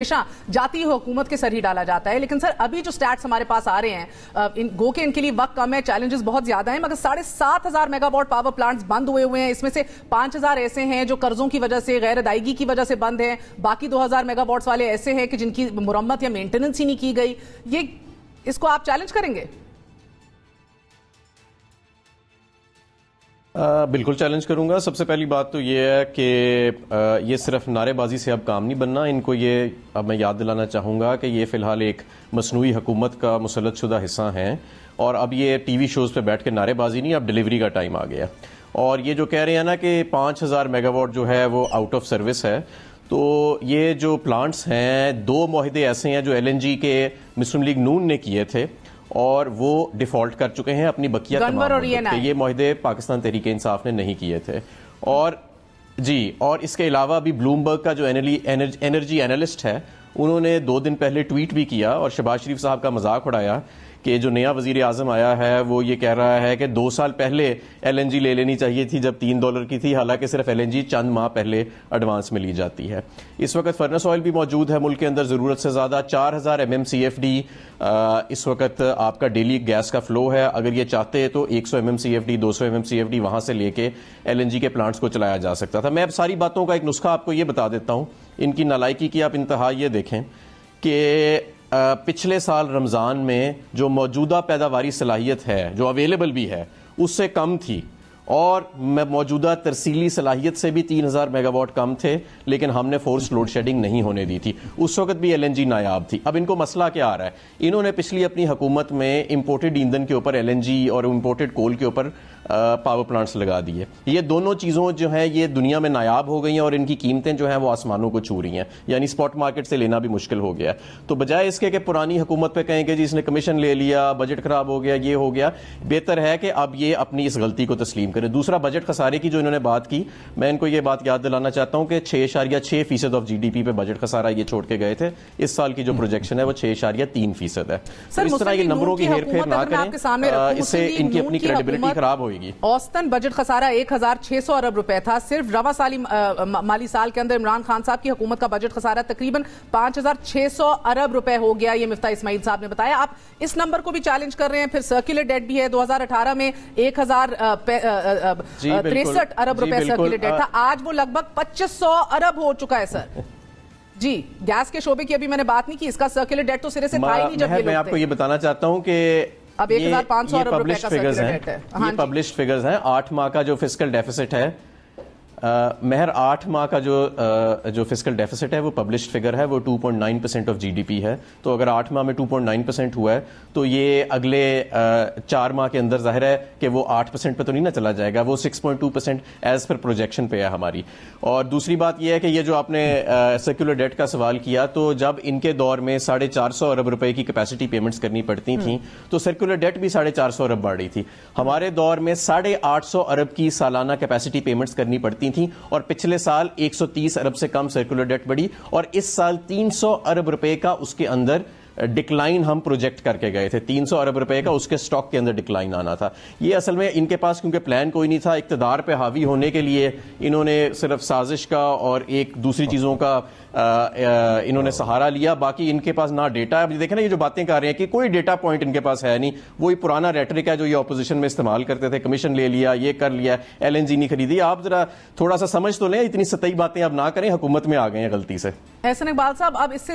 हमेशा जाती हुकूमत के सर ही डाला जाता है। लेकिन सर अभी जो स्टैट्स हमारे पास आ रहे हैं, गो के इनके लिए वक्त कम है, चैलेंजेस बहुत ज्यादा हैं, मगर 7,500 मेगावाट पावर प्लांट्स बंद हुए हैं। इसमें से 5,000 ऐसे हैं जो कर्जों की वजह से, गैर अदायगी की वजह से बंद हैं। बाकी 2,000 मेगावाट्स वाले ऐसे हैं कि जिनकी मुरम्मत या मेंटेनेंस ही नहीं की गई। इसको आप चैलेंज करेंगे? बिल्कुल चैलेंज करूंगा। सबसे पहली बात तो ये है कि ये सिर्फ नारेबाजी से अब काम नहीं बनना। इनको ये अब मैं याद दिलाना चाहूँगा कि ये फ़िलहाल एक मसनूई हुकूमत का मुसल्लत शुदा हिस्सा हैं और अब ये टीवी शोज़ पे बैठ के नारेबाजी नहीं, अब डिलीवरी का टाइम आ गया। और ये जो कह रहे हैं ना कि 5,000 मेगावाट जो है वो आउट ऑफ सर्विस है, तो ये जो प्लांट्स हैं, 2 मुआहदे ऐसे हैं जो LNG के मुस्लिम लीग नून ने किए थे और वो डिफॉल्ट कर चुके हैं अपनी बकिया तमाम और ये मुआहदे पाकिस्तान तहरीक इंसाफ ने नहीं किए थे। और इसके अलावा अभी ब्लूमबर्ग का जो एनर्जी एनालिस्ट है, उन्होंने 2 दिन पहले ट्वीट भी किया और शहबाज शरीफ साहब का मजाक उड़ाया कि जो नया वजीर आजम आया है वो ये कह रहा है कि 2 साल पहले LNG ले लेनी चाहिए थी जब $3 की थी, हालांकि सिर्फ LNG चंद माह पहले एडवांस में ली जाती है। इस वक्त फर्नेस ऑयल भी मौजूद है मुल्क के अंदर ज़रूरत से ज़्यादा। 4,000 MMCFD इस वक्त आपका डेली गैस का फ्लो है। अगर ये चाहते तो 100 MMCFD 200 MMCFD वहां से लेके LNG के प्लांट्स को चलाया जा सकता था। मैं अब सारी बातों का एक नुस्खा आपको ये बता देता हूं। इनकी नालायकी की आप इंतहा ये देखें कि पिछले साल रमज़ान में जो मौजूदा पैदावारी सलाहियत है, जो अवेलेबल भी है, उससे कम थी और मौजूदा तरसीली सलाहियत से भी 3,000 मेगावाट कम थे, लेकिन हमने फोर्स लोड शेडिंग नहीं होने दी थी। उस वक्त भी LNG नायाब थी। अब इनको मसला क्या आ रहा है? इन्होंने पिछली अपनी हुकूमत में इंपोर्टेड ईंधन के ऊपर LNG और इंपोर्टेड कोल के ऊपर पावर प्लांट्स लगा दिए। ये दोनों चीज़ों जो हैं ये दुनिया में नायाब हो गई हैं और इनकी कीमतें जो हैं वो आसमानों को छू रही हैं, यानी स्पॉट मार्केट से लेना भी मुश्किल हो गया। तो बजाय इसके कि पुरानी हुकूमत पे कहें कि जी इसने कमीशन ले लिया, बजट खराब हो गया, ये हो गया, बेहतर है कि अब ये अपनी इस गलती को तस्लीम करें। दूसरा, बजट खसारे की जो इन्होंने बात की, मैं इनको ये बात याद दिलाना चाहता हूं कि 6.6% ऑफ GDP पे बजट खसारा ये छोड़ के गए थे। इस साल की जो प्रोजेक्शन है वो 6.3% है। तो इस तरह के नंबरों की हेरफेर ना करें, इससे इनकी अपनी क्रेडिबिलिटी खराब होगी। औसतन बजट खसारा 1,600 अरब रुपए था। सिर्फ रवा साली माली साल के अंदर इमरान खान साहब की हुकूमत का बजट खसारा तकरीबन 5,600 अरब रुपए हो गया। ये मिफ्ता इस्माइल साहब ने बताया। आप इस नंबर को भी चैलेंज कर रहे हैं। फिर सर्कुलर डेट भी है। 2018 में 1,063 अरब रुपए सर्कुलर डेट था। आज वो लगभग 2,500 अरब हो चुका है सर। जी, गैस के शोबे की अभी मैंने बात नहीं की, इसका सर्कुलर डेट तो सिरे से था ही नहीं जब मैं आपको ये बताना चाहता हूं कि अब 1,500 अरब रुपए का सर्कुलर डेट है। ये पब्लिश्ड फिगर्स हैं। 8 माह का जो फिस्कल डेफिसिट है, महर 8 माह का जो फिस्कल डेफिसिट है वो पब्लिश्ड फिगर है, वो 2.9% ऑफ GDP है। तो अगर 8 माह में 2.9% हुआ है तो ये अगले 4 माह के अंदर जाहिर है कि वो 8% पे तो नहीं ना चला जाएगा, वो 6.2% एज पर प्रोजेक्शन पे है हमारी। और दूसरी बात यह है कि ये जो आपने सर्कुलर डेट का सवाल किया, तो जब इनके दौर में 450 अरब रुपए की कैपेसिटी पेमेंट्स करनी पड़ती थी तो सर्कुलर डेट भी 450 अरब बढ़ रही थी। हमारे दौर में 850 अरब की सालाना कैपेसिटी पेमेंट्स करनी पड़ती थी और पिछले साल 130 अरब से कम सर्कुलर डेट बढ़ी और इस साल 300 अरब रुपए का उसके अंदर डिक्लाइन हम प्रोजेक्ट करके गए थे। 300 अरब रुपए का उसके स्टॉक के अंदर डिक्लाइन आना था। ये असल में इनके पास क्योंकि प्लान कोई नहीं था, इक्तदार पे हावी होने के लिए इन्होंने सिर्फ साजिश का और एक दूसरी चीजों का इन्होंने सहारा लिया। बाकी इनके पास ना डेटा, अब देखें ना ये जो बातें कर रहे हैं कि कोई डेटा पॉइंट इनके पास है नहीं। वही पुराना रेटरिक है जो ये ऑपोजिशन में इस्तेमाल करते थे, कमीशन ले लिया, ये कर लिया, LNG नहीं खरीदी। आप जरा थोड़ा सा समझ तो लें, इतनी सतही बातें अब ना करें, हुकूमत में आ गए हैं गलती से। एहसन इकबाल साहब, अब इससे